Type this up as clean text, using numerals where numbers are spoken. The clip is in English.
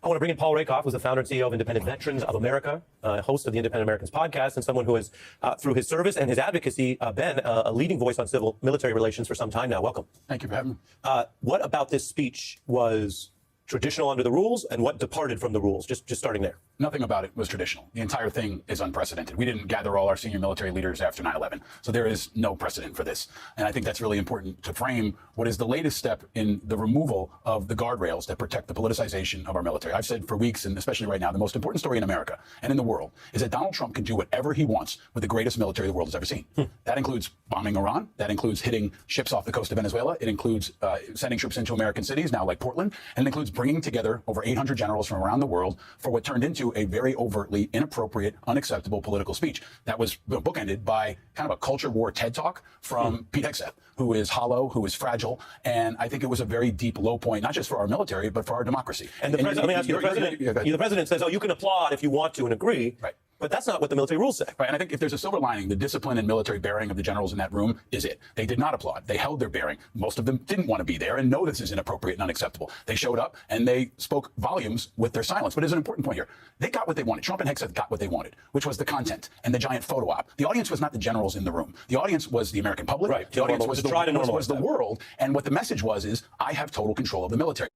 I want to bring in Paul Rakoff, who's the founder and CEO of Independent Veterans of America, host of the Independent Americans podcast, and someone who has, through his service and his advocacy, been a leading voice on civil-military relations for some time now. Welcome. Thank you for having me. What about this speech was traditional under the rules, and what departed from the rules? Just starting there. Nothing about it was traditional. The entire thing is unprecedented. We didn't gather all our senior military leaders after 9/11, so there is no precedent for this. And I think that's really important to frame what is the latest step in the removal of the guardrails that protect the politicization of our military. I've said for weeks, and especially right now, the most important story in America and in the world is that Donald Trump can do whatever he wants with the greatest military the world has ever seen. That includes bombing Iran. That includes hitting ships off the coast of Venezuela. It includes sending troops into American cities, now like Portland. And it includes bringing together over 800 generals from around the world for what turned into a very overtly inappropriate, unacceptable political speech that was bookended by kind of a culture war TED talk from Pete Hegseth, who is hollow, who is fragile. And I think it was a very deep low point, not just for our military, but for our democracy. And the president, let me ask you, the president says, oh, you can applaud if you want to and agree. Right. But that's not what the military rules say. Right, and I think if there's a silver lining, the discipline and military bearing of the generals in that room is it. They did not applaud. They held their bearing. Most of them didn't want to be there and know this is inappropriate and unacceptable. They showed up and they spoke volumes with their silence. But there's an important point here. They got what they wanted. Trump and Hegseth got what they wanted, which was the content and the giant photo op. The audience was not the generals in the room. The audience was the American public. Right. The audience was the world. And what the message was is, I have total control of the military.